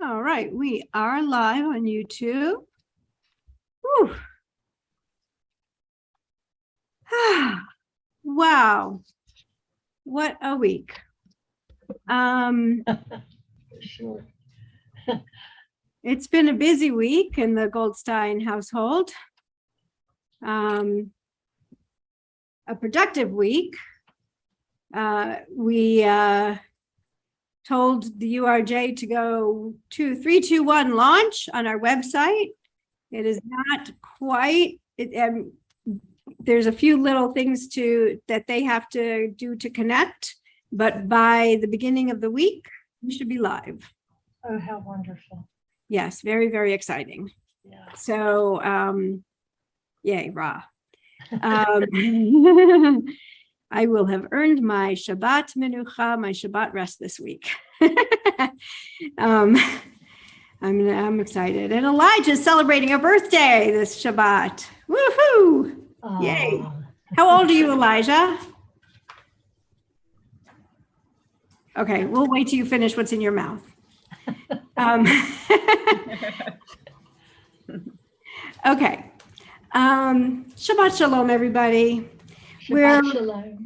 All right, we are live on YouTube. Whew. Wow, what a week. Sure. It's been a busy week in the Goldstein household. A productive week. We told the URJ to go to 3, 2, 1 launch on our website. It is not quite, there's a few little things that they have to do to connect, but by the beginning of the week, we should be live. Oh, how wonderful. Yes, very, very exciting. Yeah. So, yay, rah. I will have earned my Shabbat menucha, my Shabbat rest this week. I'm excited. And Elijah's celebrating a birthday this Shabbat. Woohoo! Yay. How old are you, Elijah? Okay, we'll wait till you finish what's in your mouth. Okay. Shabbat shalom, everybody. Shabbat shalom.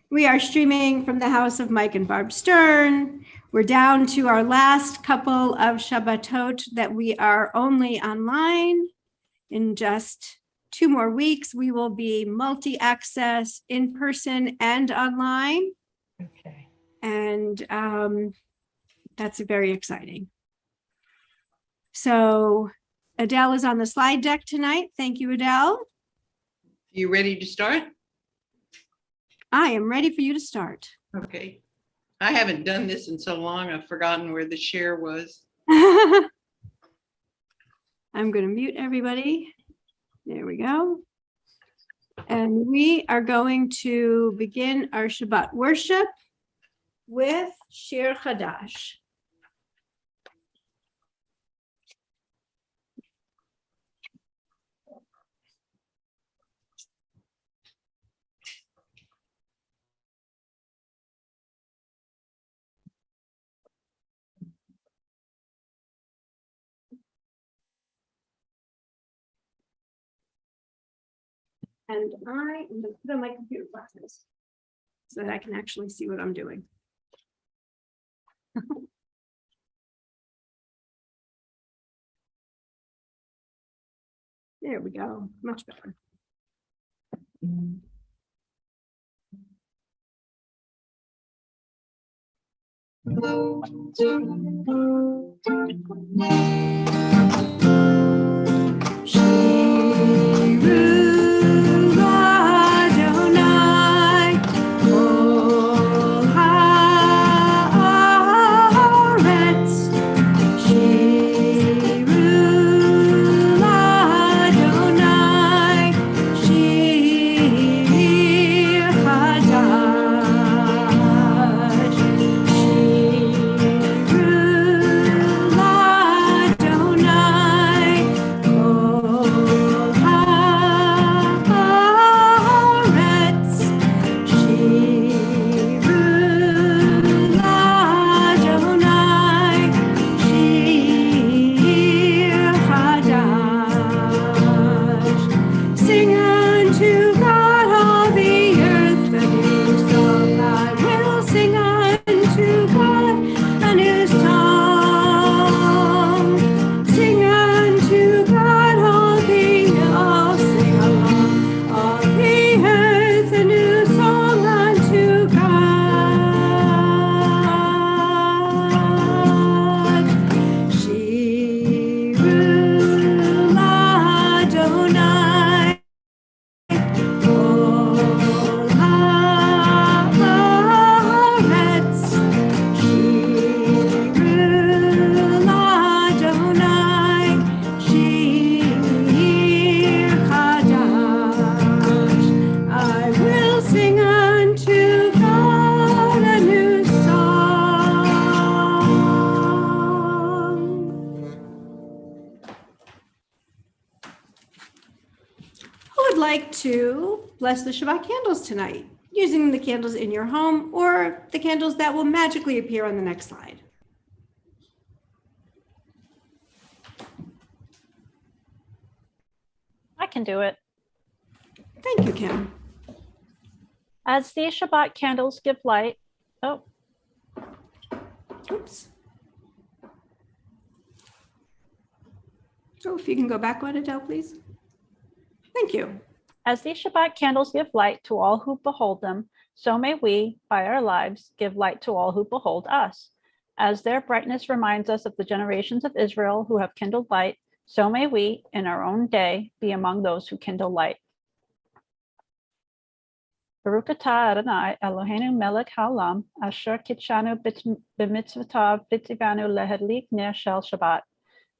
We are streaming from the house of Mike and Barb Stern. We're down to our last couple of Shabbatot that we are only online. In just 2 more weeks, we will be multi-access in person and online. Okay. And that's very exciting. So Adele is on the slide deck tonight. Thank you, Adele. You ready to start? I am ready for you to start. Okay. I haven't done this in so long, I've forgotten where the share was. I'm going to mute everybody. There we go. And we are going to begin our Shabbat worship with Shir Chadash. And I am going to put on my computer glasses so that I can actually see what I'm doing. There we go, much better. To bless the Shabbat candles tonight, using the candles in your home or the candles that will magically appear on the next slide. can do it. Thank you, Kim. As these Shabbat candles give light, oh, Oops. Oh, if you can go back one, Adele, please. Thank you. as these Shabbat candles give light to all who behold them, so may we, by our lives, give light to all who behold us. As their brightness reminds us of the generations of Israel who have kindled light, so may we, in our own day, be among those who kindle light. Baruch atah Adonai Eloheinu melech haolam, asher kitshanu b'mitzvotav v'tzivanu lehadlik ner shel Shabbat.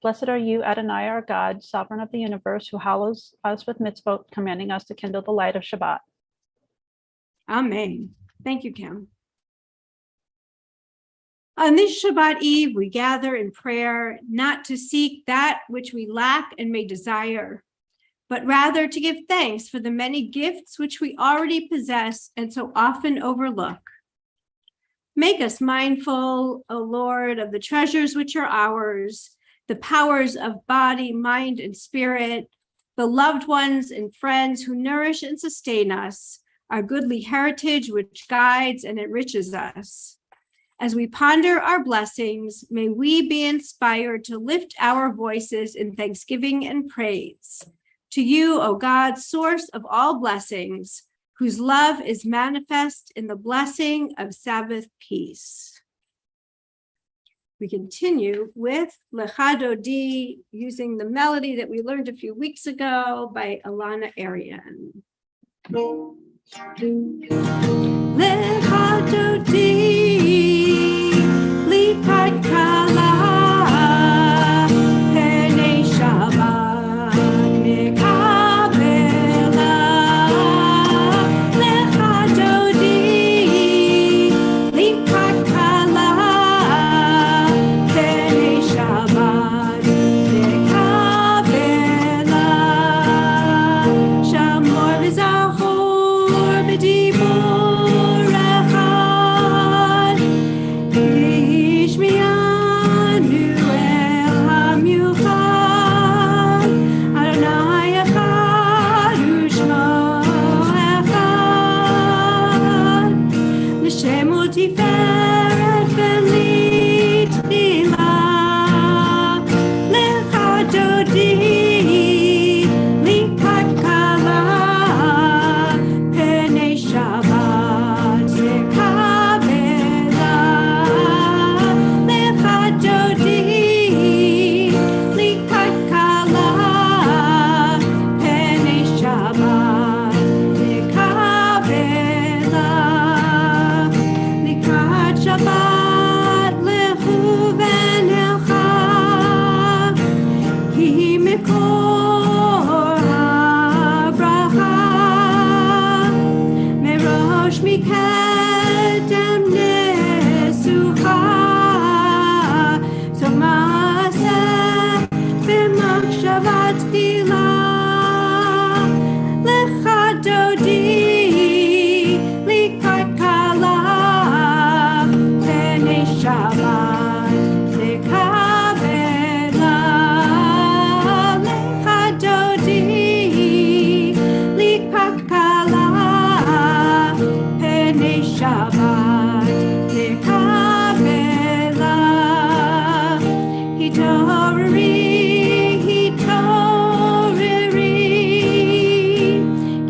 Blessed are you, Adonai, our God, sovereign of the universe, who hallows us with mitzvot, commanding us to kindle the light of Shabbat. Amen. Thank you, Kim. On this Shabbat Eve, we gather in prayer not to seek that which we lack and may desire, but rather to give thanks for the many gifts which we already possess and so often overlook. Make us mindful, O Lord, of the treasures which are ours, the powers of body, mind, and spirit, the loved ones and friends who nourish and sustain us, our goodly heritage which guides and enriches us. As we ponder our blessings, may we be inspired to lift our voices in thanksgiving and praise. To you, O God, source of all blessings, whose love is manifest in the blessing of Sabbath peace. We continue with Lecha Dodi, using the melody that we learned a few weeks ago by Alana Arian. Lecha Dodi, lipat kala, penei Shabbat mekabela. Lecha Dodi, lipat kala, penei Shabbat mekabela. Shamor v'zachor b'dibur echad, ishmianu el hamiuchad, Adonai echad u'shmo echad, l'shem u'tiferet v'litzilah, lecha dodi, lipat kala, penei Shabbat mekabela. Lecha dodi, lipat kala, penei Shabbat mekabela. Likrat Shabbat lechu v'nelcha, ki mekor habracha, merosh mikedem nesucha, so maaseh b'machshavat tfilah. Lecha dodi, likat kala, penei Shabbat mekabela. Lecha dodi, likat kala, penei Shabbat mekabela. Hitoreri,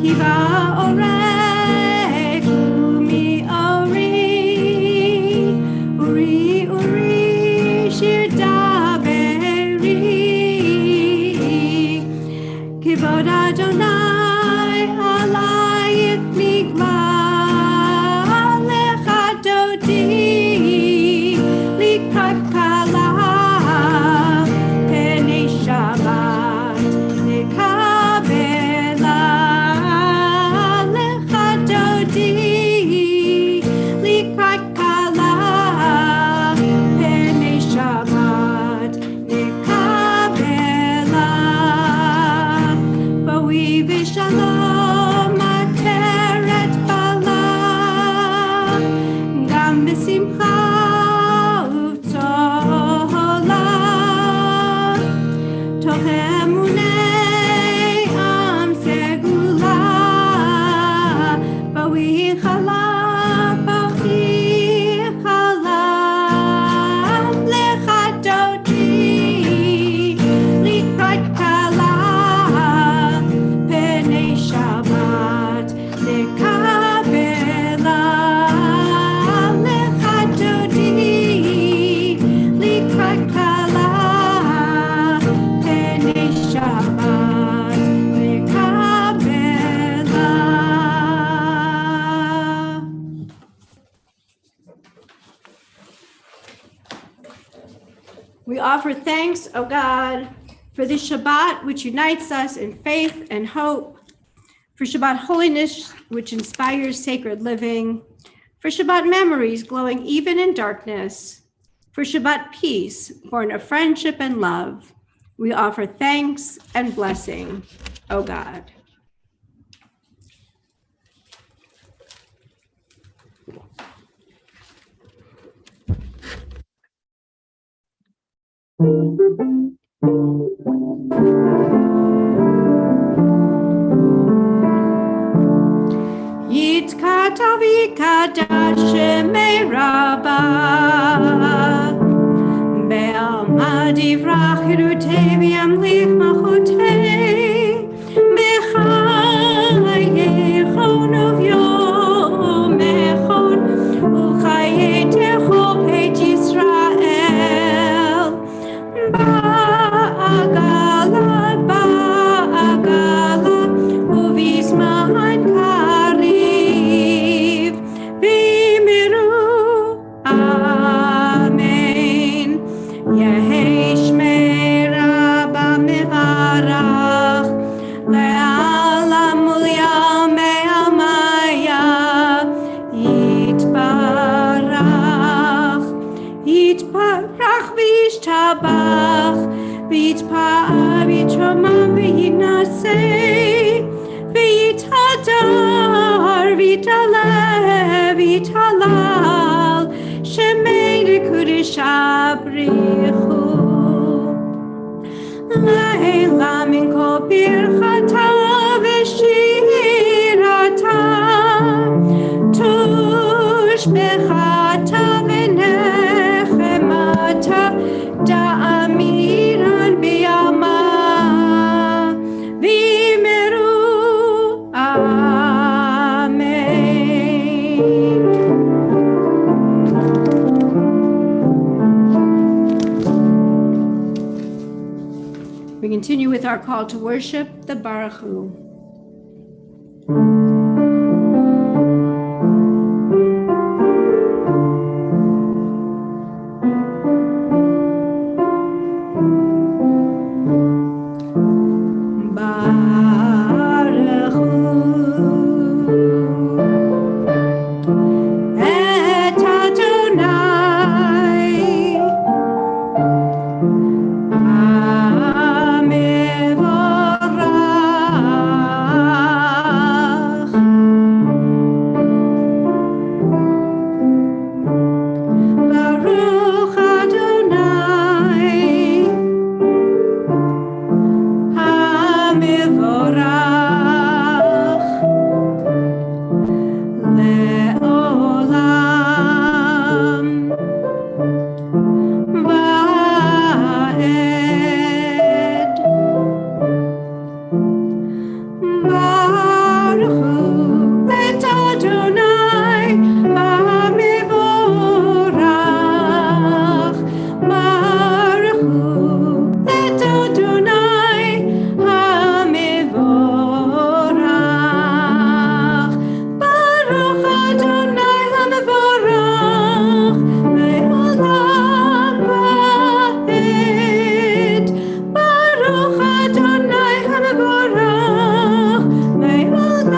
ki ba'orek umi ori, uri shir daberi, kivod Adonai alayit nigla. Lecha dodi, likat kala, We offer thanks, O God, for this Shabbat, which unites us in faith and hope, for Shabbat holiness, which inspires sacred living, for Shabbat memories glowing even in darkness, for Shabbat peace, born of friendship and love. We offer thanks and blessing, O God. Yitkata vikata shemei rabba Be'alma divrach hirutei v'yamlich machutei B'chayechon uvyomechon Uchayetecho Beit Yisrael Ba'agala Uvizman kariv V'imiru Amen Yehei Shmei Rabba Mevarach Le'alam U'yamei Amaya Yitbarach Yitbarach v'yishtabach v'yitpa'ar v'yitromam v'yinaseh v'yitadar v'yitaleh v'yitalal Shemei l'kudesh abrichu Leila min kol birchata v'shirata tush bechata v'nechemata da'amiran biyama v'imiru amen. We continue with our call to worship, the Baruch Hu. Baruch Hu et Adonai Amevorach Baruch Adonai Amevorach Le'olam Va'ed Baruch Hu et Adonai Amevorach Baruch Hu et Adonai Amevorach Baruch Adonai Amevorach Le'olam Va'ed Baruch Adonai Amevorach Le'olam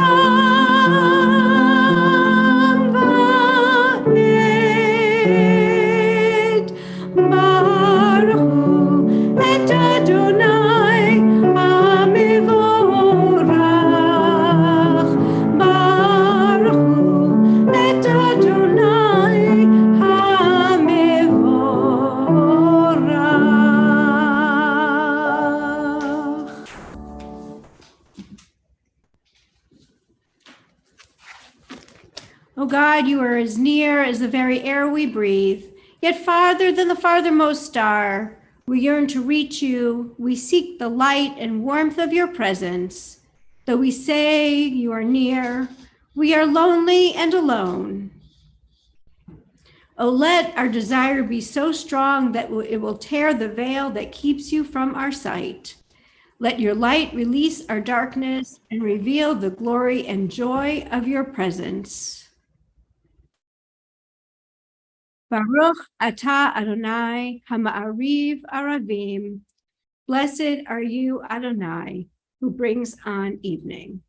Va'ed Baruch Hu et Adonai Amevorach Baruch Hu et Adonai Amevorach. O God, you are as near as the very air we breathe, yet farther than the farthermost star. We yearn to reach you. We seek the light and warmth of your presence. Though we say you are near, we are lonely and alone. Oh, let our desire be so strong that it will tear the veil that keeps you from our sight. Let your light release our darkness and reveal the glory and joy of your presence. Baruch atah Adonai hama'ariv aravim. Blessed are you, Adonai, who brings on evening.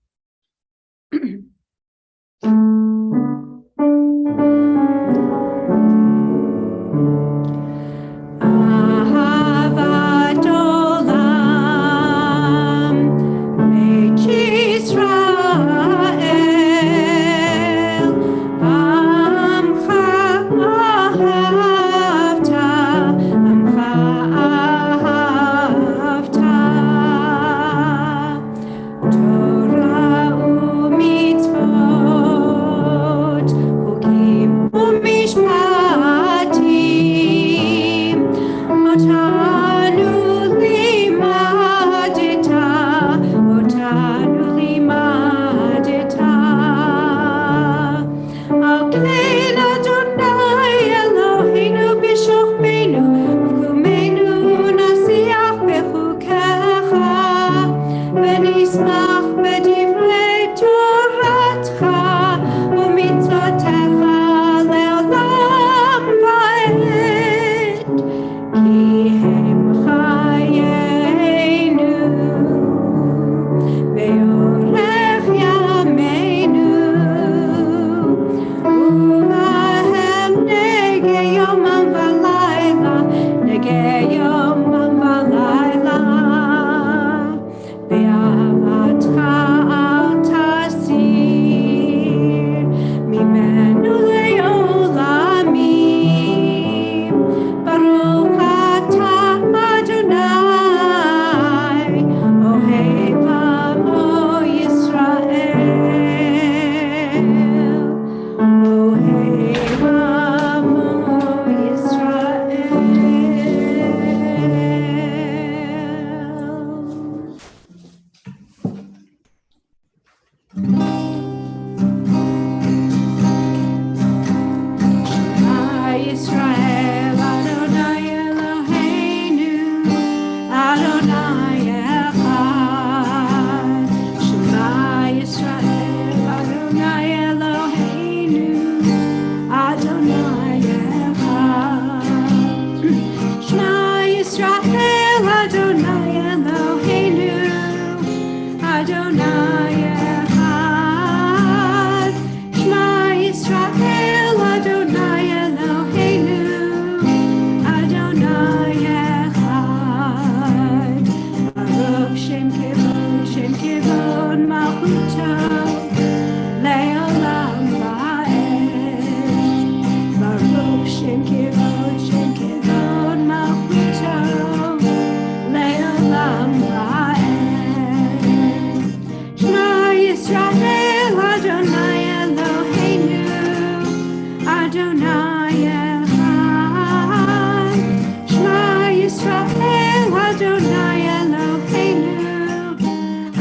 Ahavat olam, Beit Yisrael, Amcha ahavta, Amcha ahavta. Torah u'mitzvot, chukim u'mishpatim, otanu limadeta, otanu limadeta. Al ken Adonai Eloheinu b'shokmenu, v'kumenu nasiach bechukecha, ונשמח בדברי תורתך ומצוותיך לעולם ועד, כי הם חיינו ואורך ימינו, ובהם נגה יומם ולילה, נגה יומם ולילה. באהבתך אל תסיר ממנו לעולמים. ברוך אתה אדוני, אוהב עמו ישראל, אוהב עמו ישראל. Yisrael, Adonai Eloheinu, Adonai Echad. Shema Yisrael, Adonai Eloheinu, Adonai Echad. Shema Yisrael, Adonai Eloheinu, Adonai Echad. Shema Yisrael, Adonai Eloheinu, Adonai Echad. Baruch Shem Kivod Malchuto, Le'olam Va'ed. Baruch Shem Kivod Malchuto, Le'olam Va'ed. Shema Yisrael, Adonai Eloheinu, Adonai Echad. Shema Yisrael, Adonai Eloheinu,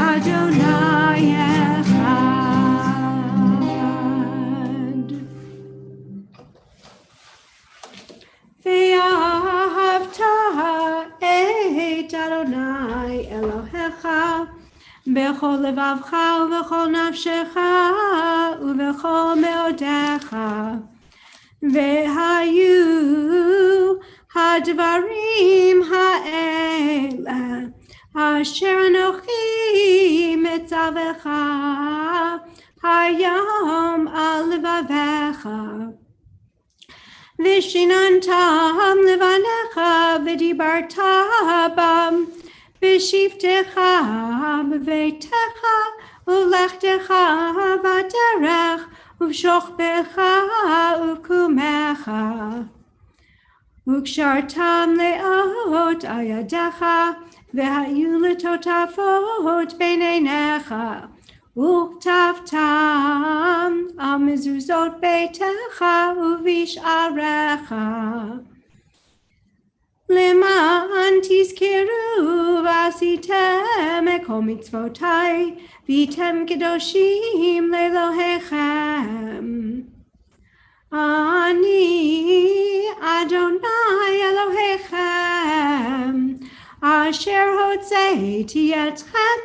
Adonai Echad. Ve'ahavta et Adonai Elohecha bechol levavcha ubechol nafshecha ubechol meodecha. Vehayu hadvarim ha'ela asher anochi metzavecha hayom al levavecha. Vishinantam levanecha v'dibarta bam b'shivtecha b'veitecha ulechtecha v'derech uv'shochbecha uv'kumecha וקשרתם לאות על ידיך, והיו לטוטפות בין עיניך, וכתבתם על מזוזות ביתך ובשעריך. למען תזכרו ועשיתם את כל מצוותיי, והייתם קדושים לאלוהיכם. אני אדוני אלוהיכם, אשר הוצאתי אתכם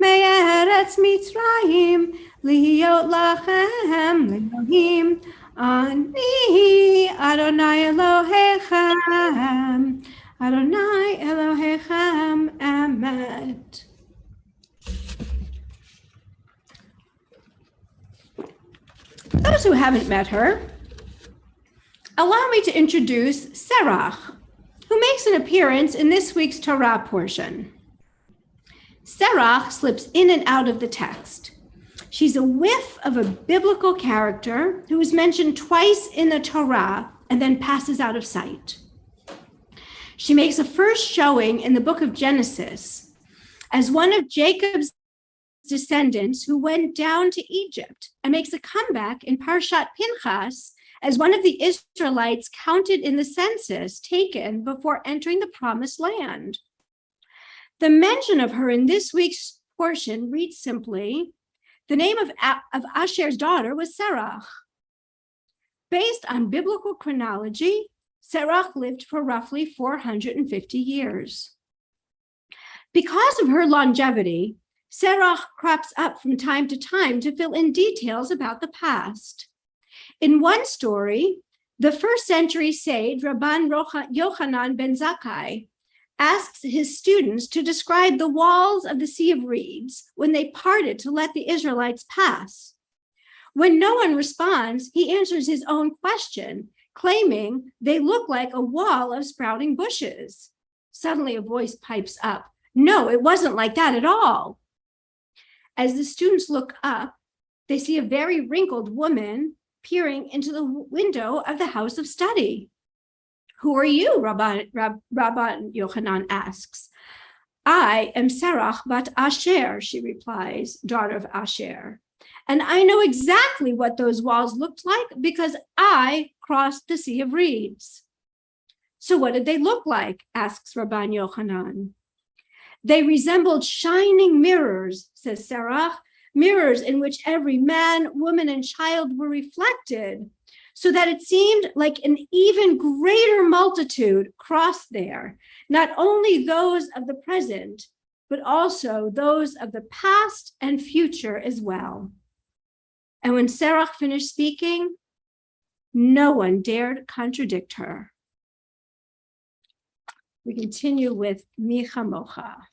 מארץ מצרים, להיות לכם לאלוהים. Ani Adonai Elohechem, Adonai Elohechem Emet. For those who haven't met her, allow me to introduce Serach, who makes an appearance in this week's Torah portion. Serach slips in and out of the text. She's a whiff of a biblical character who is mentioned twice in the Torah and then passes out of sight. She makes a first showing in the book of Genesis as one of Jacob's descendants who went down to Egypt, and makes a comeback in Parshat Pinchas as one of the Israelites counted in the census taken before entering the promised land. The mention of her in this week's portion reads simply, the name of Asher's daughter was Serach. Based on biblical chronology, Serach lived for roughly 450 years. Because of her longevity, Serach crops up from time to time to fill in details about the past. In one story, the first century sage Rabban Yochanan ben Zakkai asks his students to describe the walls of the Sea of Reeds when they parted to let the Israelites pass. When no one responds, he answers his own question, claiming they look like a wall of sprouting bushes. Suddenly a voice pipes up, "No, it wasn't like that at all." As the students look up, they see a very wrinkled woman peering into the window of the house of study. "Who are you?" Rabban Yochanan asks. "I am Serach bat Asher," she replies, daughter of Asher. "And I know exactly what those walls looked like because I crossed the Sea of Reeds." "So what did they look like?" asks Rabban Yochanan. "They resembled shining mirrors," says Serach, "mirrors in which every man, woman, and child were reflected, so that it seemed like an even greater multitude crossed there, not only those of the present, but also those of the past and future as well." And when Serach finished speaking, no one dared contradict her. We continue with Mi Chamocha.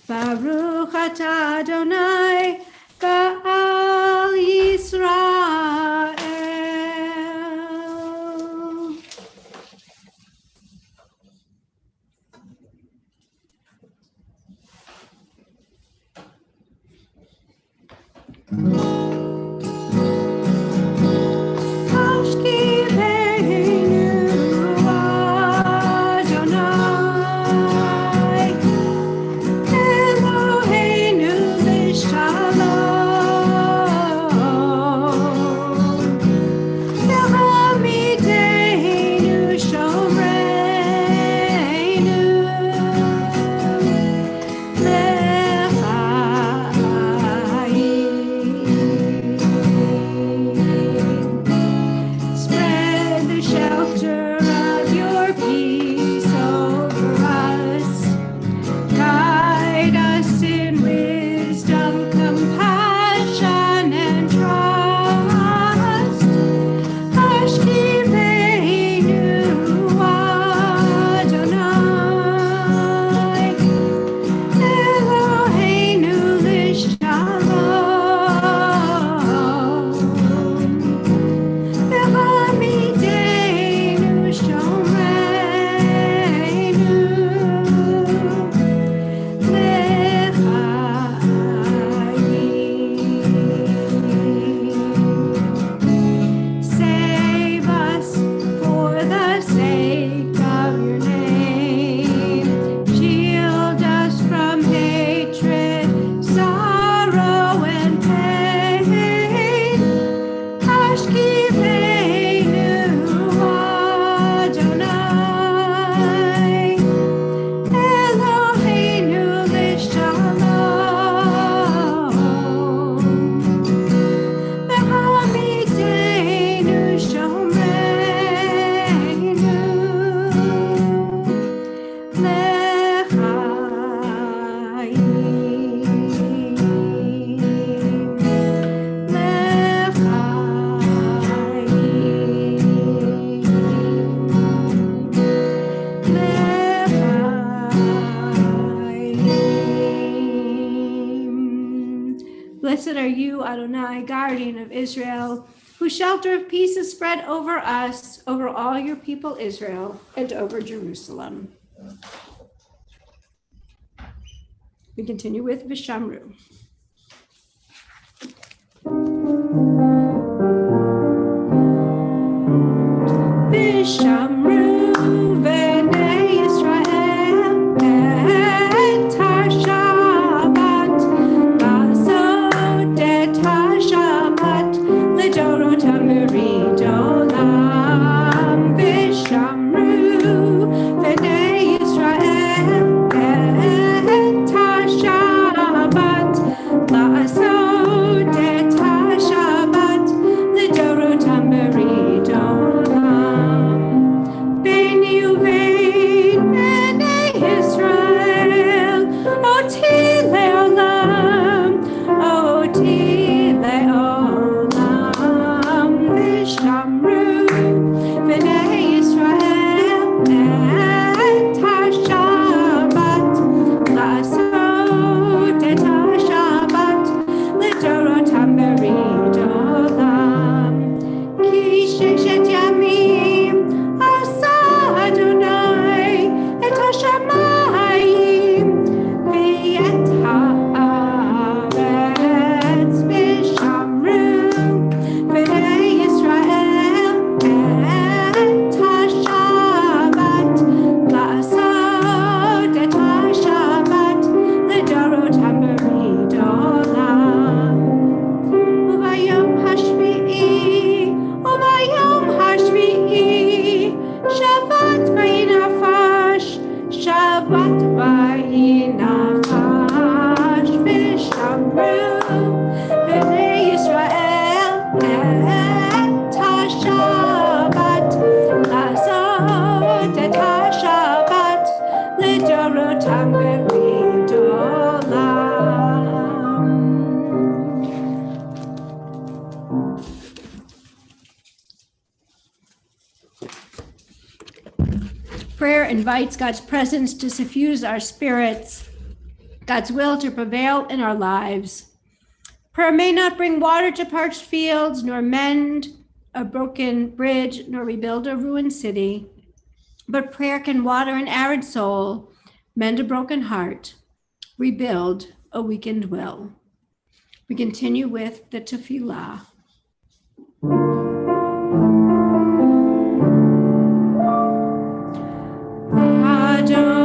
Baruch atah Adonai Ba'al Yisrael. Adonai you, Adonai, guardian of Israel, whose shelter of peace is spread over us, over all your people Israel, and over Jerusalem. We continue with Vishamru. Vishamru v'nei Yisrael et ha-Shabbat, v'asot et ha-Shabbat l'dorotam merid'olam. Vishamru v'nei Yisrael et ha-Shabbat, v'asot et ha-Shabbat l'dorotam merid'olam. Prayer invites God's presence to suffuse our spirits, God's will to prevail in our lives. Prayer may not bring water to parched fields, nor mend a broken bridge, nor rebuild a ruined city. But prayer can water an arid soul, mend a broken heart, rebuild a weakened will. We continue with the tefillah.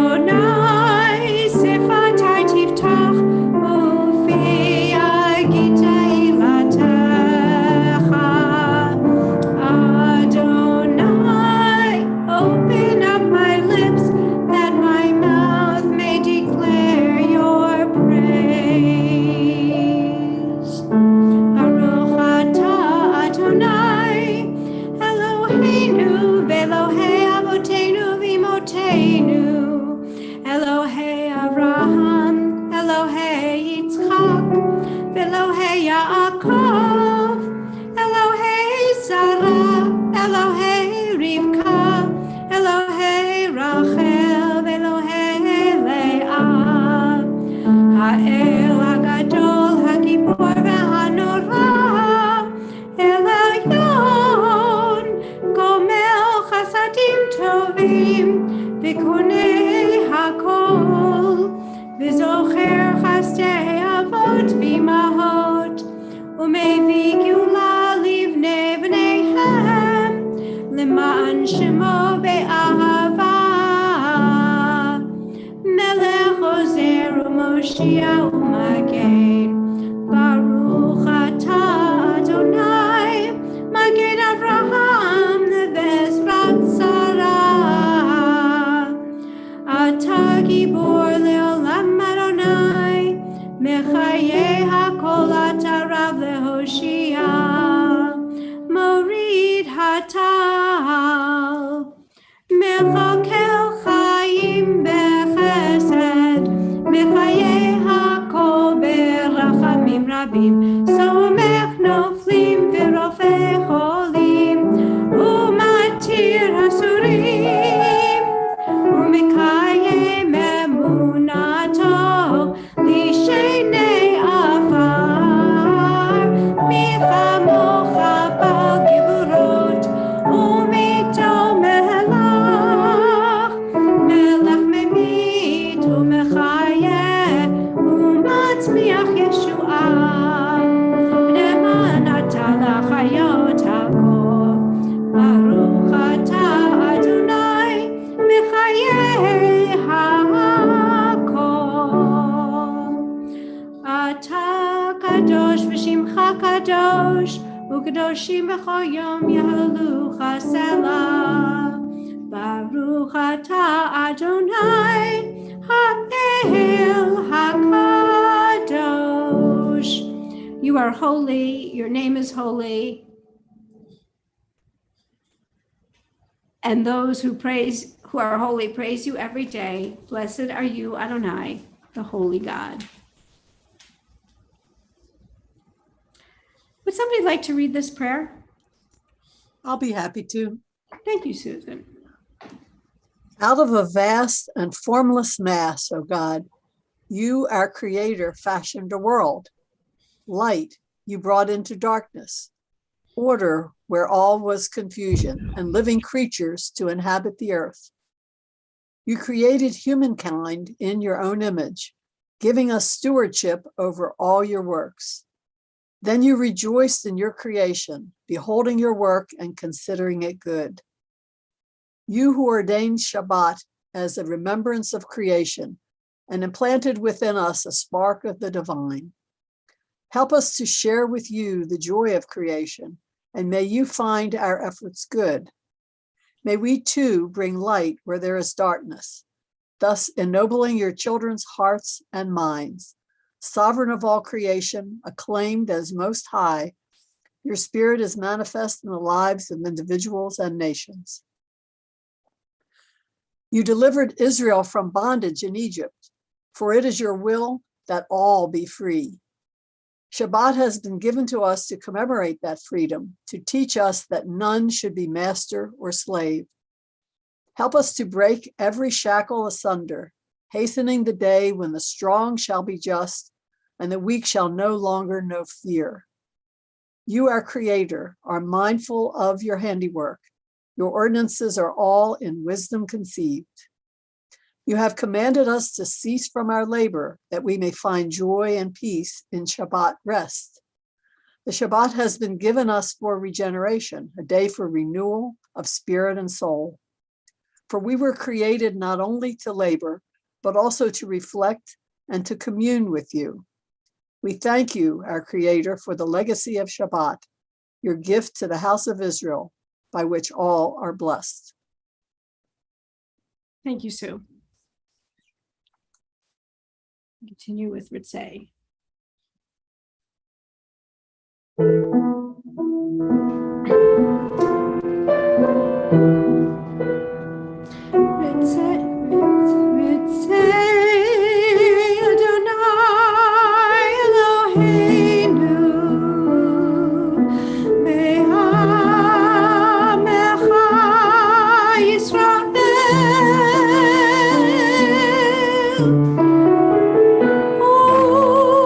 Adonai, sefatai tiftach, ufi agita ilatecha. Adonai, open up my lips, that my mouth may declare your praise. Baruch atah Adonai, Eloheinu v'Elohei avotenu v'imotenu, Elohei Avraham, Elohei Yitzchak, v'Elohei Yaakov, Elohei Sarah, Elohei Rivka, Elohei Rachel, v'Elohei Leah, Ha'el HaGadol, HaGibor v'Hanora, El Elyon, Gomel Chasadim Tovim, V'Konei Hakol, V'Zocher Chasdei Avot V'Imahot, U'Mevi Geula Livnei V'neihem, L'ma'an Shemo Be'ahava, Melech Ozer U'Moshia U'Magen, Baruch atah Adonai, Magen Avraham, V'Ezrat Sarah. Atah Gibor Le'olam Adonai, Mechayeh HaKol atah Rav Lehoshia, Morid Hatal, Mechakel Chaim Bechesed, Mechayeh HaKol kadosh, ukadoshim b'chol yom yahlelucha selah. Baruch atah Adonai ha'el hakadosh. You are holy, your name is holy. And those who are holy praise you every day. Blessed are you, Adonai, the holy God. Would somebody like to read this prayer? I'll be happy to. Thank you, Susan. Out of a vast and formless mass, O God, you, our creator, fashioned a world. Light you brought into darkness, order where all was confusion, and living creatures to inhabit the earth. You created humankind in your own image, giving us stewardship over all your works. Then you rejoiced in your creation, beholding your work and considering it good. You who ordained Shabbat as a remembrance of creation and implanted within us a spark of the divine. Help us to share with you the joy of creation, and may you find our efforts good. May we too bring light where there is darkness, thus ennobling your children's hearts and minds. Sovereign of all creation, acclaimed as most high, your spirit is manifest in the lives of individuals and nations. You delivered Israel from bondage in Egypt, for it is your will that all be free. Shabbat has been given to us to commemorate that freedom, to teach us that none should be master or slave. Help us to break every shackle asunder, hastening the day when the strong shall be just and the weak shall no longer know fear. You, our creator, are mindful of your handiwork. Your ordinances are all in wisdom conceived. You have commanded us to cease from our labor, that we may find joy and peace in Shabbat rest. The Shabbat has been given us for regeneration, a day for renewal of spirit and soul. For we were created not only to labor, but also to reflect and to commune with you. We thank you, our Creator, for the legacy of Shabbat, your gift to the house of Israel, by which all are blessed. Thank you, Sue. Continue with Ritzay. Ritzay, Adonai Eloheinu, Be'amecha Yisrael. Oh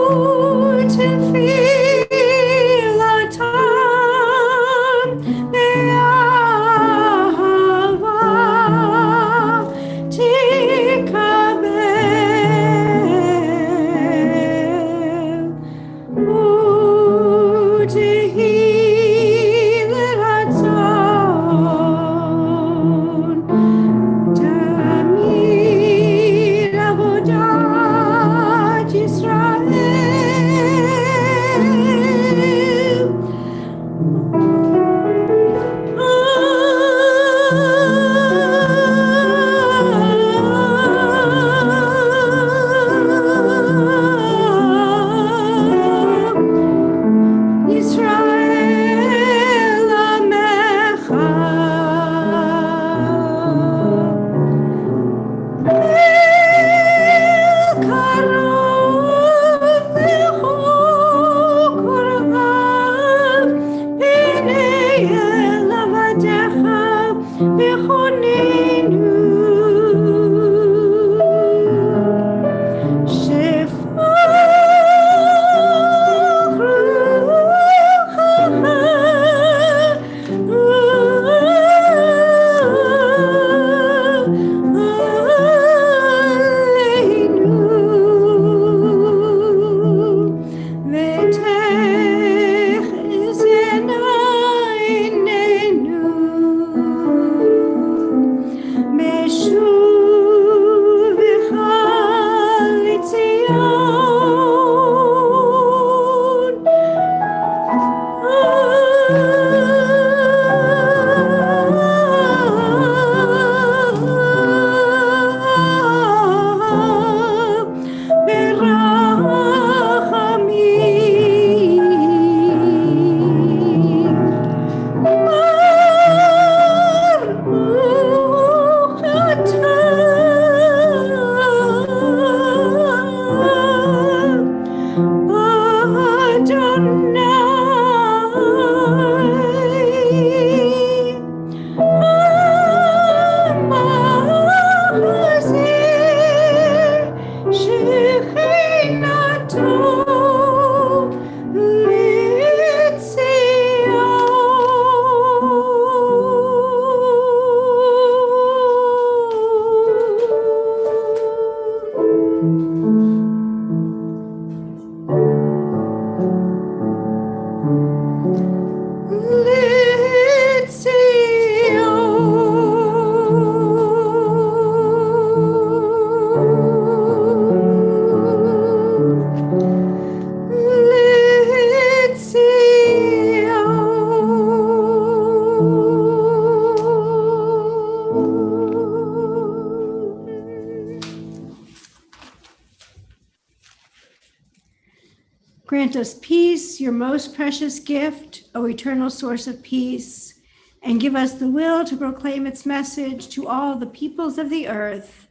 Grant us peace, your most precious gift, O eternal source of peace, and give us the will to proclaim its message to all the peoples of the earth.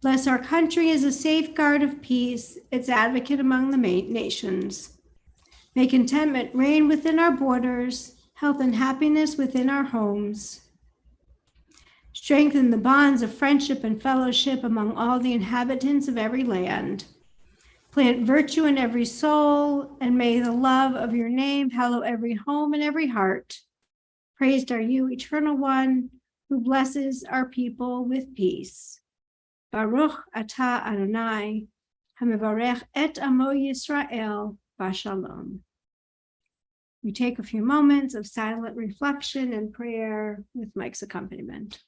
Bless our country as a safeguard of peace, its advocate among the nations. May contentment reign within our borders, health and happiness within our homes. Strengthen the bonds of friendship and fellowship among all the inhabitants of every land. Plant virtue in every soul, and may the love of your name hallow every home and every heart. Praised are you, Eternal One, who blesses our people with peace. Baruch atah Adonai, hamevarech et amo Yisrael, bashalom. We take a few moments of silent reflection and prayer with Mike's accompaniment.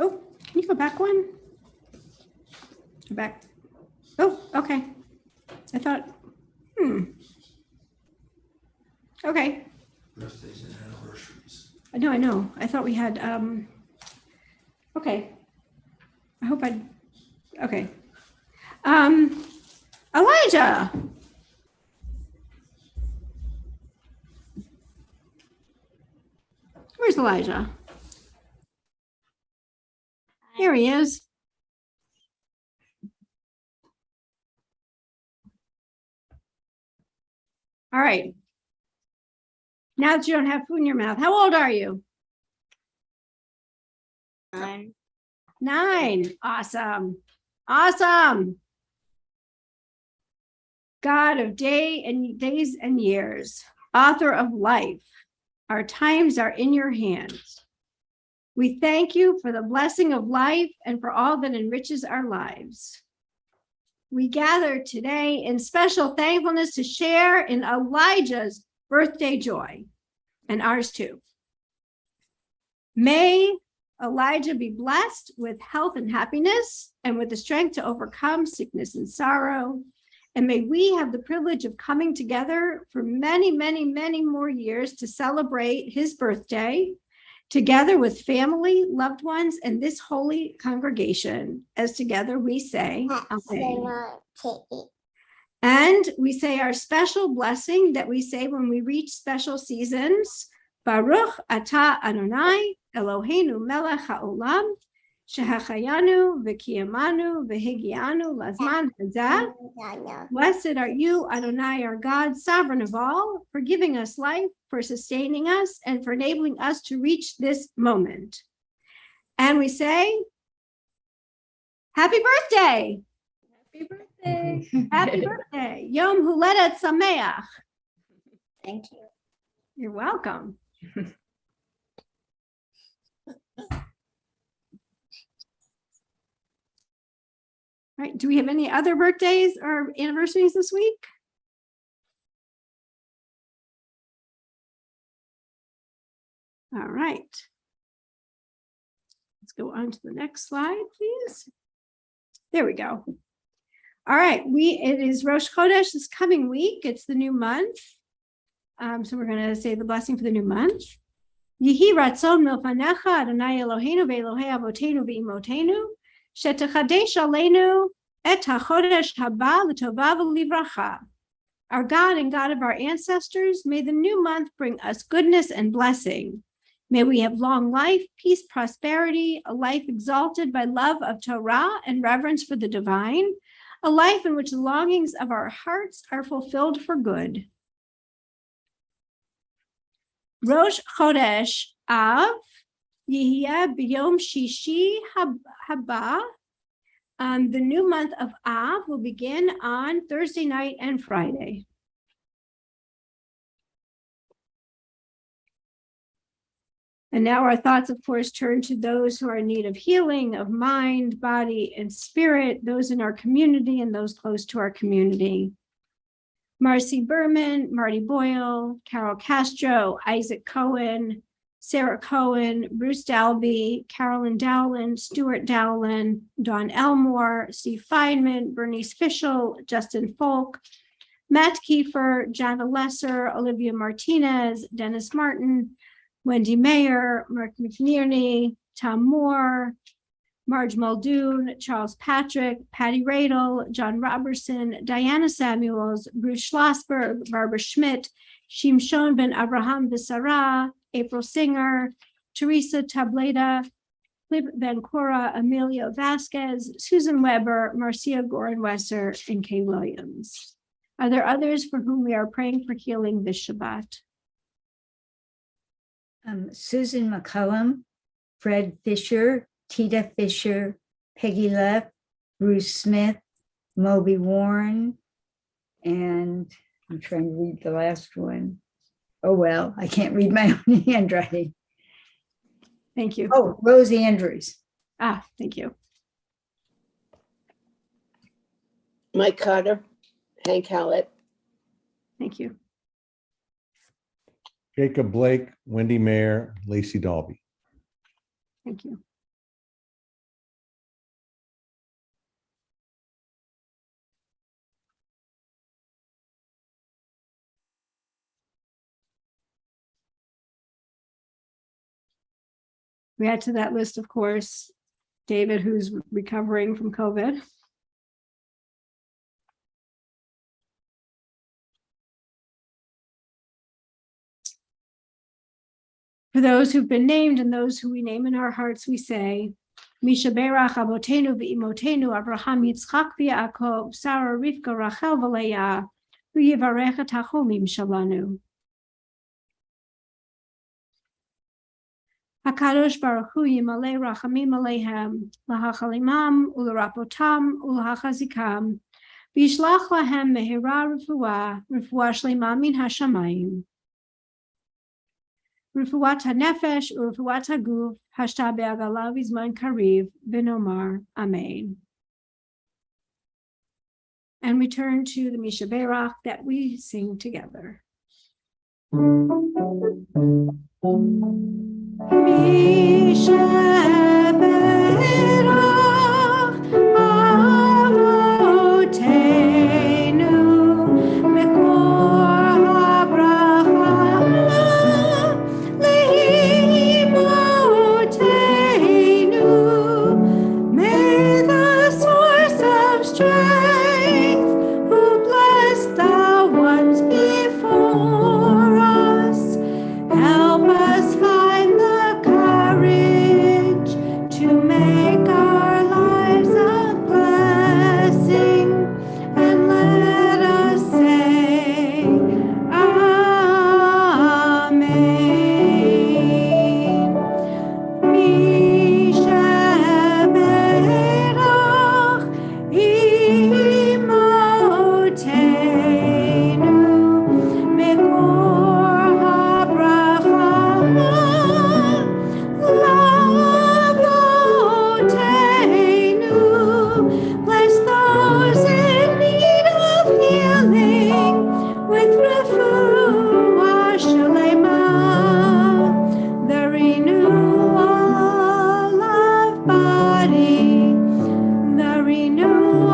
Oh, can you go back one? Go back. Oh, okay. I thought, okay. Birthdays and anniversaries. I know. I thought we had, okay. I hope okay. Elijah. Where's Elijah? Here he is. All right. Now that you don't have food in your mouth, how old are you? 9. 9. Awesome. Awesome. God of days and years, author of life, our times are in your hands. We thank you for the blessing of life and for all that enriches our lives. We gather today in special thankfulness to share in Elijah's birthday joy, and ours too. May Elijah be blessed with health and happiness and with the strength to overcome sickness and sorrow. And may we have the privilege of coming together for many, many, many more years to celebrate his birthday, together with family, loved ones, and this holy congregation. As together we say, Amen. And we say our special blessing that we say when we reach special seasons. Baruch atah Adonai Eloheinu melech haolam shehachayanu v'kiyamanu v'higianu lazman hazeh. Blessed are you, Adonai, our God, sovereign of all, for giving us life, for sustaining us, and for enabling us to reach this moment. And we say, happy birthday. Happy birthday. Happy birthday. Yom Huledet Sameach. Thank you. You're welcome. Right. Do we have any other birthdays or anniversaries this week? All right. Let's go on to the next slide, please. There we go. All right. It is Rosh Chodesh this coming week. It's the new month. So we're going to say the blessing for the new month. Yehi ratzon milfanecha Adonai Eloheinu ve'Elohei Avoteinu ve'imotenu shetechadesh aleinu et hachodesh haba l'tova v'livracha. Our God and God of our ancestors, may the new month bring us goodness and blessing. May we have long life, peace, prosperity, a life exalted by love of Torah and reverence for the divine, a life in which the longings of our hearts are fulfilled for good. Rosh Chodesh Av Yihya B'Yom Shishi Haba. The new month of Av will begin on Thursday night and Friday. And now our thoughts, of course, turn to those who are in need of healing of mind, body, and spirit, those in our community and those close to our community. Marcy Berman, Marty Boyle, Carol Castro, Isaac Cohen, Sarah Cohen, Bruce Dalby, Carolyn Dowland, Stuart Dowland, Dawn Elmore, Steve Feynman, Bernice Fischel, Justin Folk, Matt Kiefer, Jana Lesser, Olivia Martinez, Dennis Martin, Wendy Mayer, Mark McNearney, Tom Moore, Marge Muldoon, Charles Patrick, Patty Radel, John Robertson, Diana Samuels, Bruce Schlossberg, Barbara Schmidt, Shimshon ben Abraham Bissara, April Singer, Teresa Tableta, Clip Van Cora, Emilio Vasquez, Susan Weber, Marcia Gorenwesser, and Kay Williams. Are there others for whom we are praying for healing this Shabbat? Susan McCullum, Fred Fisher, Tita Fisher, Peggy Leff, Bruce Smith, Moby Warren, and I'm trying to read the last one. Oh, well, I can't read my own handwriting. Thank you. Oh, Rose Andrews. Thank you. Mike Carter, Hank Hallett, Thank you. Jacob Blake, Wendy Mayer, Lacey Dalby. Thank you. We add to that list, of course, David, who's recovering from COVID. For those who've been named and those who we name in our hearts, we say, Misha Berach Avotenu v'Imotenu Avraham Yitzchak v'Yaakov Sarah Rivka Rachel v'Leah ויברך את החולים שלנו. הקדוש ברוך הוא ימלא רחמים עליהם, להחלימם ולרפאותם ולהחזיקם, וישלח להם מהרה רפואה שלמה מן השמיים. רפואת הנפש ורפואת הגוף, השתה בעגלה בזמן קריב, ונאמר אמן. And we turn to the Mishaberach that we sing together. Mishaberach Avotenu Mekor HaBracha Leimotenu. May the source of strength who blessed the ones before us help us find the courage to make our lives a blessing, and let us say Amen. Mishaberach imotenu mekor habracha lavotenu. Bless those in need of healing with refuah shalema, the renewal of body, the renewal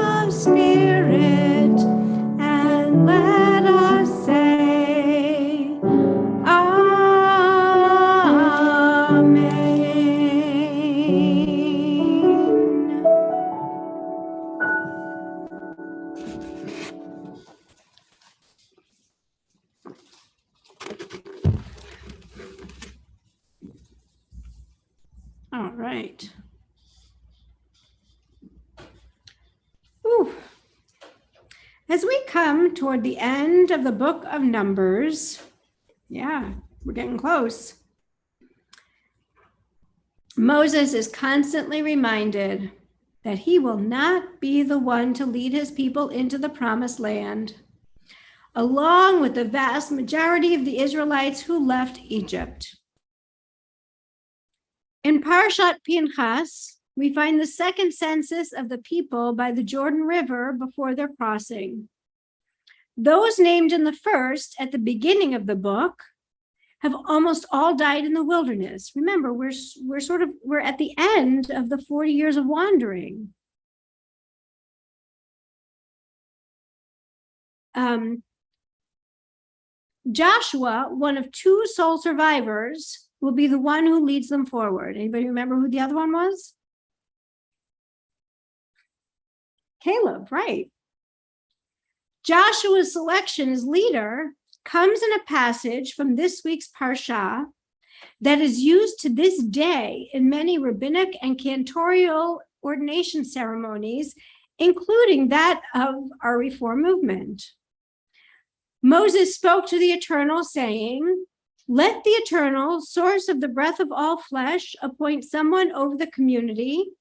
of spirit, and let us say Amen. All right. Ooh. As we come toward the end of the book of Numbers, yeah, we're getting close. Moses is constantly reminded that he will not be the one to lead his people into the promised land, along with the vast majority of the Israelites who left Egypt. In Parshat Pinchas, we find the second census of the people by the Jordan River before their crossing. Those named in the first at the beginning of the book have almost all died in the wilderness. Remember, we're at the end of the 40 years of wandering. Joshua, one of two sole survivors, will be the one who leads them forward. Anybody remember who the other one was? Caleb, right. Joshua's selection as leader comes in a passage from this week's Parsha that is used to this day in many rabbinic and cantorial ordination ceremonies, including that of our Reform movement. Moses spoke to the Eternal, saying, "Let the Eternal, source of the breath of all flesh, appoint someone over the community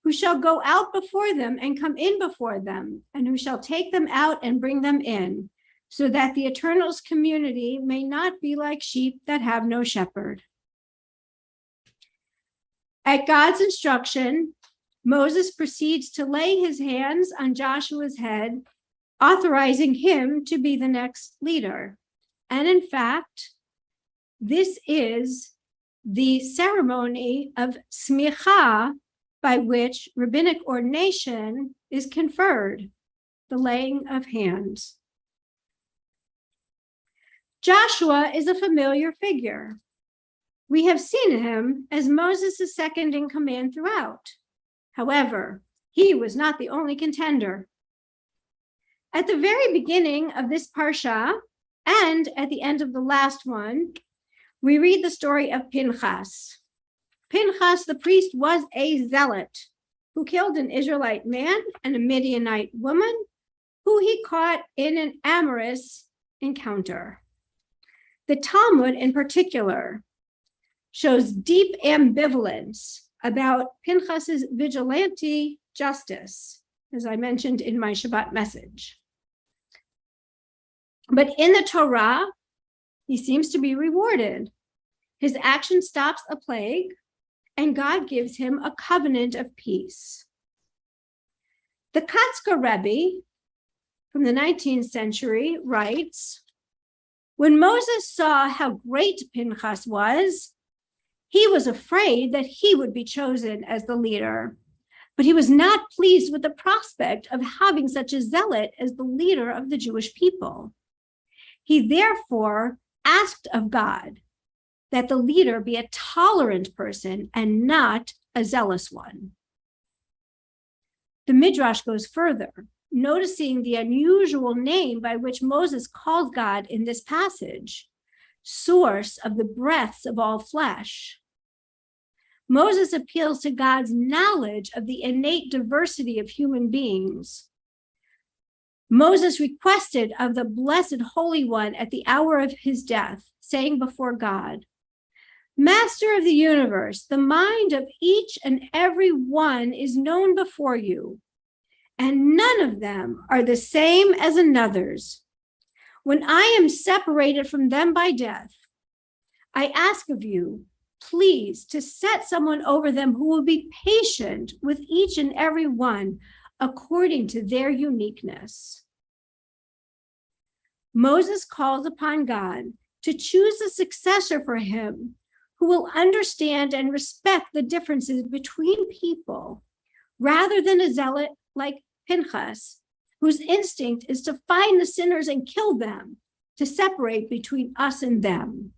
who shall go out before them and come in before them, and who shall take them out and bring them in, so that the Eternal's community may not be like sheep that have no shepherd." At God's instruction, Moses proceeds to lay his hands on Joshua's head, authorizing him to be the next leader. And in fact, this is the ceremony of smicha by which rabbinic ordination is conferred, the laying of hands. Joshua is a familiar figure. We have seen him as Moses' second in command throughout. However, he was not the only contender. At the very beginning of this parsha, and at the end of the last one, we read the story of Pinchas. Pinchas, the priest, was a zealot who killed an Israelite man and a Midianite woman who he caught in an amorous encounter. The Talmud in particular shows deep ambivalence about Pinchas's vigilante justice, as I mentioned in my Shabbat message. But in the Torah, he seems to be rewarded. His action stops a plague, and God gives him a covenant of peace. The Kotzker Rebbe from the 19th century writes, when Moses saw how great Pinchas was, he was afraid that he would be chosen as the leader, but he was not pleased with the prospect of having such a zealot as the leader of the Jewish people. He therefore asked of God that the leader be a tolerant person and not a zealous one. The Midrash goes further, noticing the unusual name by which Moses calls God in this passage, source of the breaths of all flesh. Moses appeals to God's knowledge of the innate diversity of human beings. Moses requested of the Blessed Holy One at the hour of his death, saying before God, Master of the universe, the mind of each and every one is known before you, and none of them are the same as another's. When I am separated from them by death, I ask of you, please, to set someone over them who will be patient with each and every one according to their uniqueness. Moses calls upon God to choose a successor for him who will understand and respect the differences between people, rather than a zealot like Pinchas, whose instinct is to find the sinners and kill them, to separate between us and them.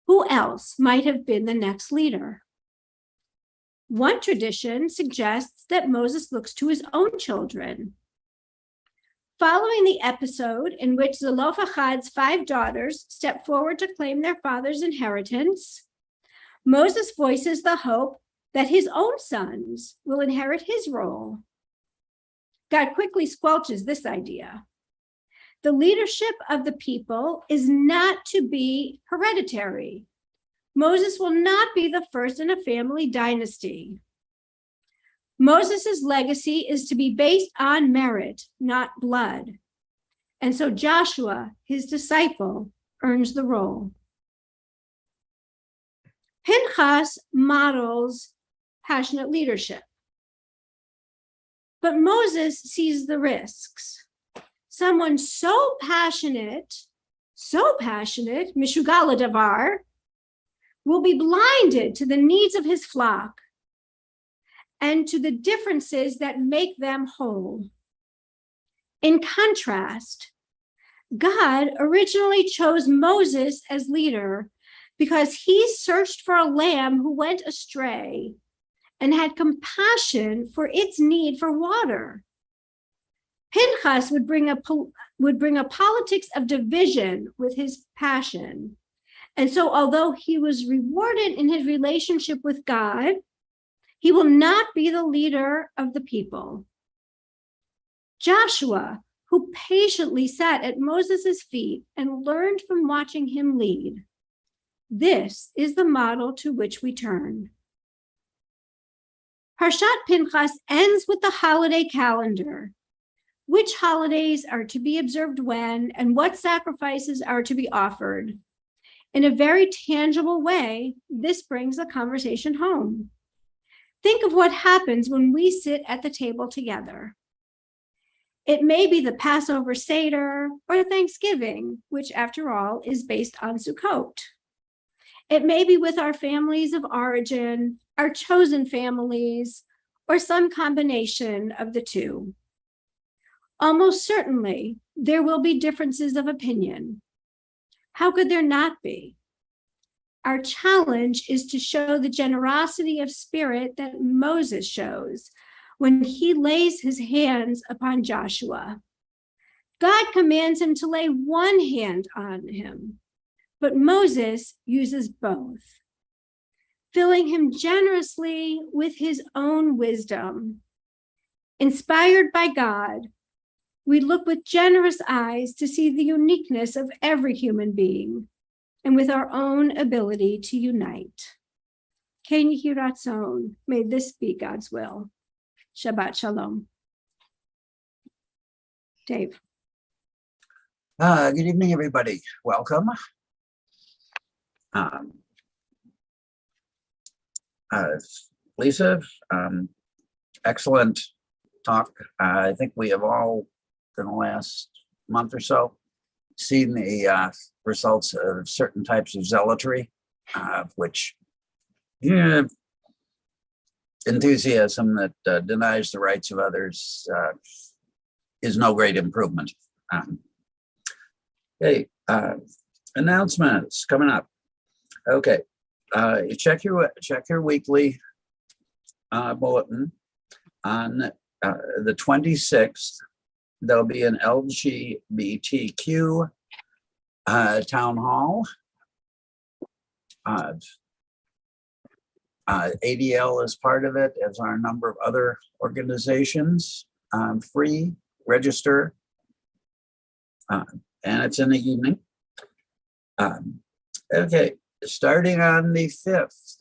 Who else might have been the next leader? One tradition suggests that Moses looks to his own children. Following the episode in which Zelophehad's 5 daughters step forward to claim their father's inheritance, Moses voices the hope that his own sons will inherit his role. God quickly squelches this idea. The leadership of the people is not to be hereditary. Moses will not be the first in a family dynasty. Moses' legacy is to be based on merit, not blood. And so Joshua, his disciple, earns the role. Pinchas models passionate leadership. But Moses sees the risks. Someone so passionate, Mishugala Davar, will be blinded to the needs of his flock and to the differences that make them whole. In contrast, God originally chose Moses as leader because he searched for a lamb who went astray and had compassion for its need for water. Pinchas would bring a politics of division with his passion. And so although he was rewarded in his relationship with God, he will not be the leader of the people. Joshua, who patiently sat at Moses' feet and learned from watching him lead. This is the model to which we turn. Parshat Pinchas ends with the holiday calendar. Which holidays are to be observed when, and what sacrifices are to be offered? In a very tangible way, this brings the conversation home. Think of what happens when we sit at the table together. It may be the Passover Seder or Thanksgiving, which after all is based on Sukkot. It may be with our families of origin, our chosen families, or some combination of the two. Almost certainly, there will be differences of opinion. How could there not be? Our challenge is to show the generosity of spirit that Moses shows when he lays his hands upon Joshua. God commands him to lay one hand on him, but Moses uses both, filling him generously with his own wisdom. Inspired by God, we look with generous eyes to see the uniqueness of every human being and with our own ability to unite. Ken Yehi Ratzon, may this be God's will. Shabbat Shalom. Dave. Good evening, everybody. Welcome. Lisa, excellent talk. I think we have all, in the last month or so, seen the results of certain types of zealotry, which enthusiasm that denies the rights of others is no great improvement. Hey, announcements coming up. Okay, check your weekly bulletin. On the 26th, there'll be an LGBTQ town hall. ADL is part of it, as are a number of other organizations. Free, register, and it's in the evening. Okay, starting on the 5th,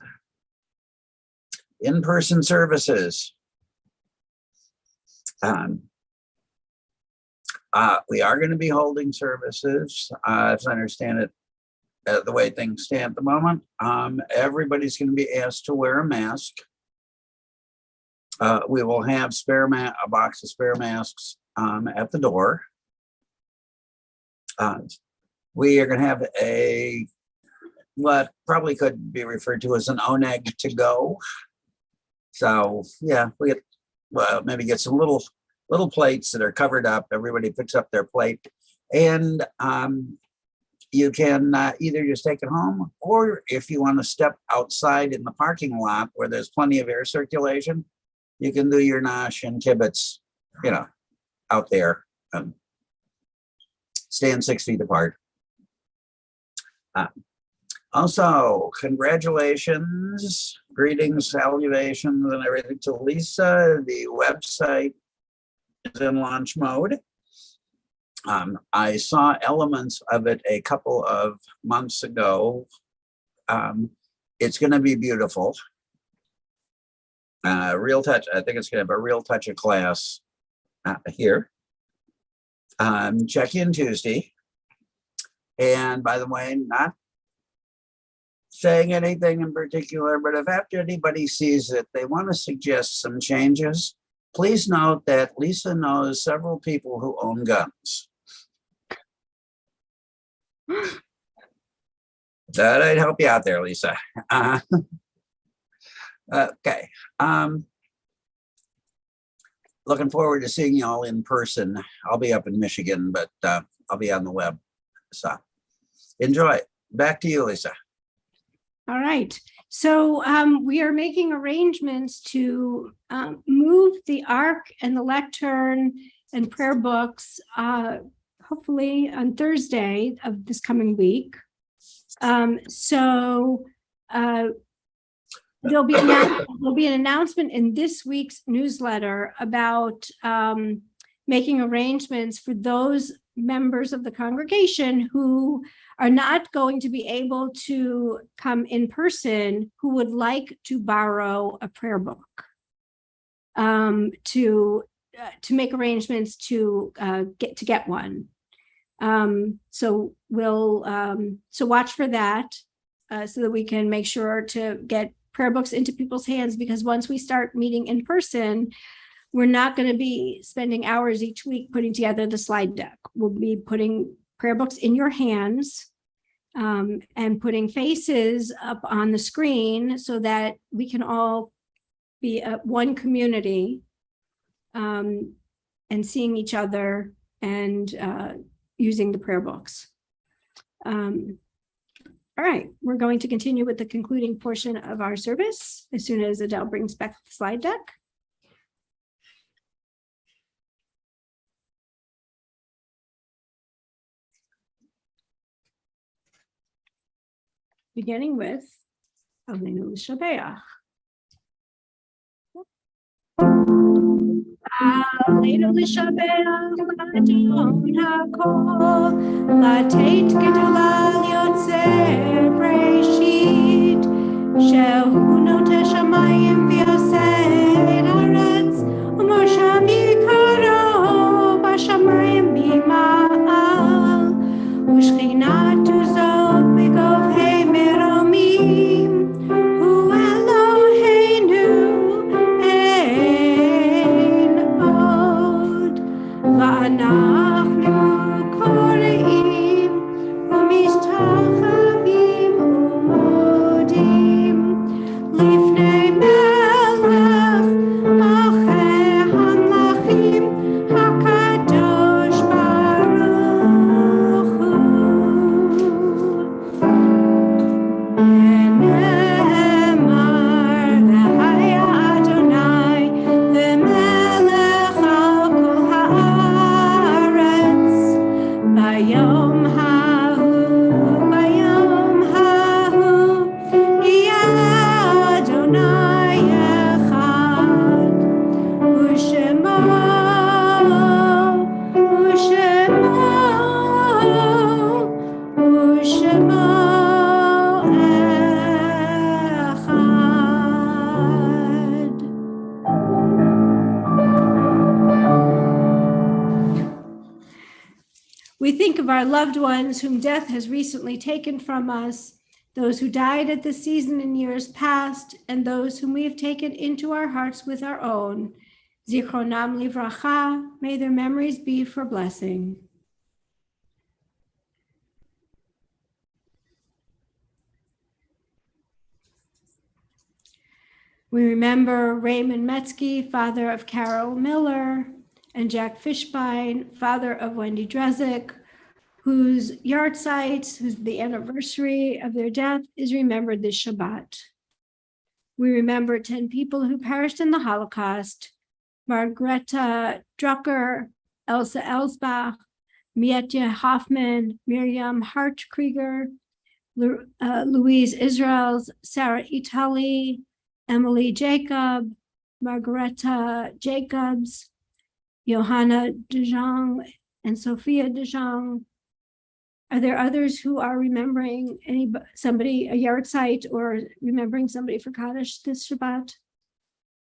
in-person services. We are going to be holding services, as I understand it, the way things stand at the moment. Everybody's going to be asked to wear a mask. We will have a box of spare masks at the door. We are going to have what probably could be referred to as an oneg to go. So yeah, maybe get some little plates that are covered up. Everybody picks up their plate, and you can either just take it home, or if you want to step outside in the parking lot where there's plenty of air circulation, you can do your nosh and kibbutz, out there, and stand 6 feet apart. Also, congratulations, greetings, salutations, and everything to Lisa. The website is in launch mode. I saw elements of it a couple of months ago. It's going to be beautiful. Real touch. I think it's going to have a real touch of class here. Check in Tuesday. And by the way, not saying anything in particular, but if after anybody sees it, they want to suggest some changes, please note that Lisa knows several people who own guns. That I'd help you out there, Lisa. Okay. Looking forward to seeing you all in person. I'll be up in Michigan, but I'll be on the web. So enjoy. Back to you, Lisa. All right. So we are making arrangements to move the Ark and the lectern and prayer books, hopefully on Thursday of this coming week. There'll be an announcement in this week's newsletter about making arrangements for those members of the congregation who are not going to be able to come in person, who would like to borrow a prayer book, to make arrangements to get one. So watch for that, so that we can make sure to get prayer books into people's hands, because once we start meeting in person, we're not going to be spending hours each week putting together the slide deck. We'll be putting prayer books in your hands, and putting faces up on the screen so that we can all be one community, and seeing each other and using the prayer books. All right, we're going to continue with the concluding portion of our service as soon as Adele brings back the slide deck. Beginning with Avinu L'Shabeach. עלינו לשבח לאדון הכל, לתת גדולה ליוצר בראשית, שהוא נוטה שמיים ועושה את הארץ, ומושב יקרו בשמיים ממעל, ושכינתו זאת בגובהי מרומים, הוא אלוהינו אין עוד. ואנחנו קוראים ומשתחווים ומודים לפני מלך מלכי המלכים הקדוש ברוך הוא. ונאמר והיה אדוני למלך על כל הארץ ביום ההוא יהיה אדוני אחד, ושמו אחד. We think of our loved ones whom death has recently taken from us, those who died at this season in years past, and those whom we have taken into our hearts with our own. Zichronam livracha, may their memories be for blessing. We remember Raymond Metzke, father of Carol Miller, and Jack Fishbein, father of Wendy Drezick, whose yahrzeit, whose the anniversary of their death is remembered this Shabbat. We remember 10 people who perished in the Holocaust: Margreta Drucker, Elsa Elsbach, Mietje Hoffman, Miriam Hartkrieger, Louise Israels, Sarah Itali, Emily Jacob, Margareta Jacobs, Johanna de Jong, and Sophia de Jong. Are there others who are remembering somebody, a yahrzeit, or remembering somebody for Kaddish this Shabbat?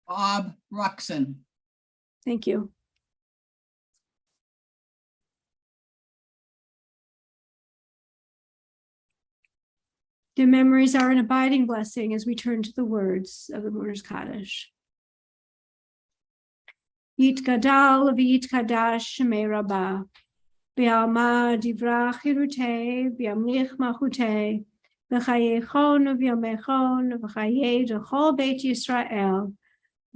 Bob Ruxin. Thank you. Their memories are an abiding blessing as we turn to the words of the Mourner's Kaddish. Yitgadal v'yitkadash shemei Rabbah, b'alma divra chirutei, b'yamlich malchutei, v'chayechon v'yamechon, v'chayei d'chol Beit Yisrael,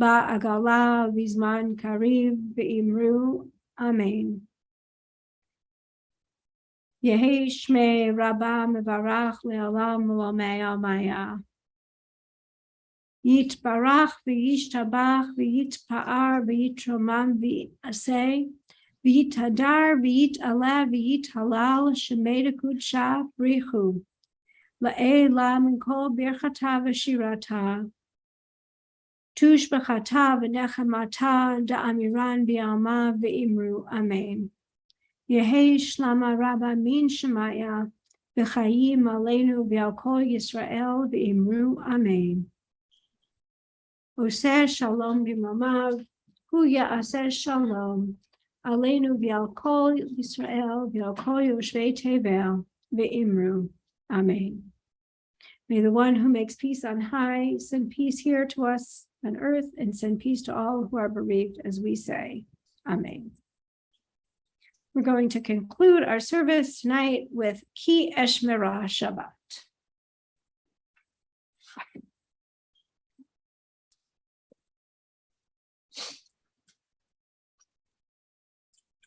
ba'agala v'zman kariv v'imru, Amen. Yehi shmei Rabbah mevarach le'olam v'lomei almaya. Yitbarach v'yishtabach v'yitpa'ar v'yitromam v'aseh v'yitadar v'yit'ala v'yithalal shemei kudsha brichu la'ela min kol birchata v'shirata tush b'chata v'nechamata da'amiran v'alma v'imru. Amen. Yehi shlama Rabbah min shemaya v'chayim aleinu v'al kol Yisrael v'imru. Amen. Oseh shalom b'mamav, hu ya'aseh shalom, aleinu v'al kol Yisrael v'al kol yoshvei tevel v'imru. Amen. May the one who makes peace on high send peace here to us on earth and send peace to all who are bereaved, as we say. Amen. We're going to conclude our service tonight with Ki Eshmerah Shabbat.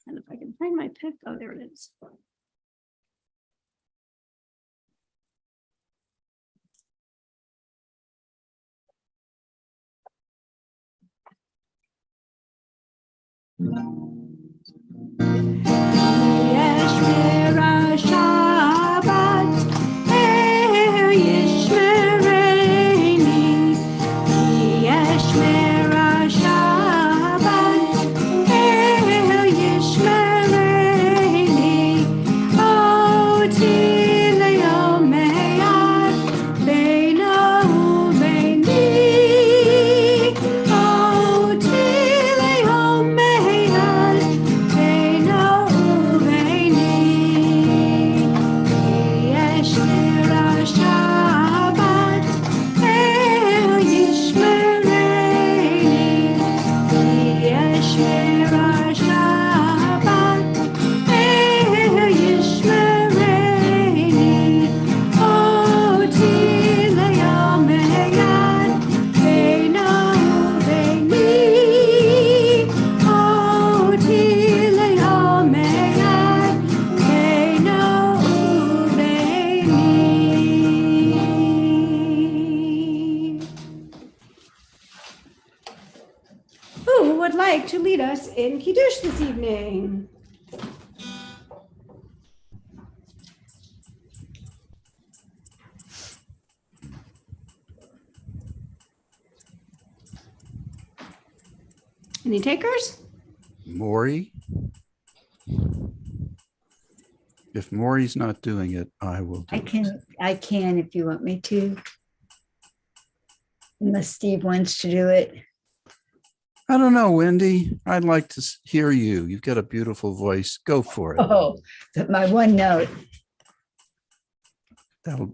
And if I can find my pick, oh, there it is. Yeshmerah Shabbat, Yeshmereini. Yeshmerah Shabbat, lead us in Kiddush this evening. Any takers? Maury? If Maury's not doing it, I will do it. I can if you want me to. Unless Steve wants to do it. I don't know, Wendy. I'd like to hear you. You've got a beautiful voice. Go for it. Oh, but my one note. That'll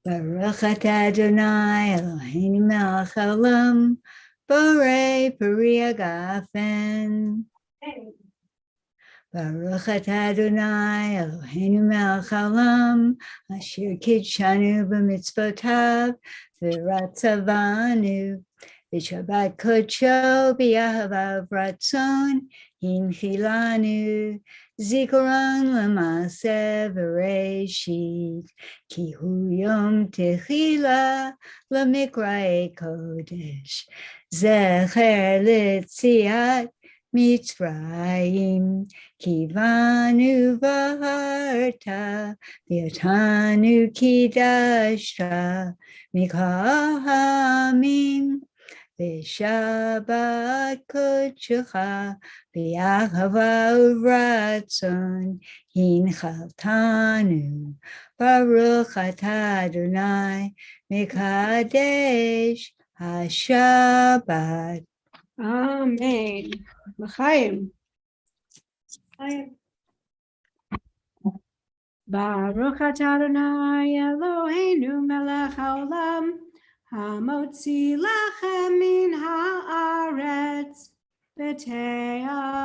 Baruch atah Adonai Eloheinu melech haolam, borei peri hagafen. Baruch atah Adonai Eloheinu melech haolam, asher kidshanu b'mitzvotav v'ratzavanu b'shabbat kodsho b'yahavav ratzon hinchilanu zikaron l'maaseh v'reishit ki hu yom techila l'mikra'e kodesh zecher l'tziat Mitzrayim kivanu v'harta v'yatanu kidashta mikol ha'amim v'shabbat kodshecha v'yahava uvratzon hinchaltanu baruch atah Adonai mekadesh hashabbat. Amen. L'chaim. Baruch atah Adonai Eloheinu melech haolam, hamotzi lachem min haaretz b'te'avon.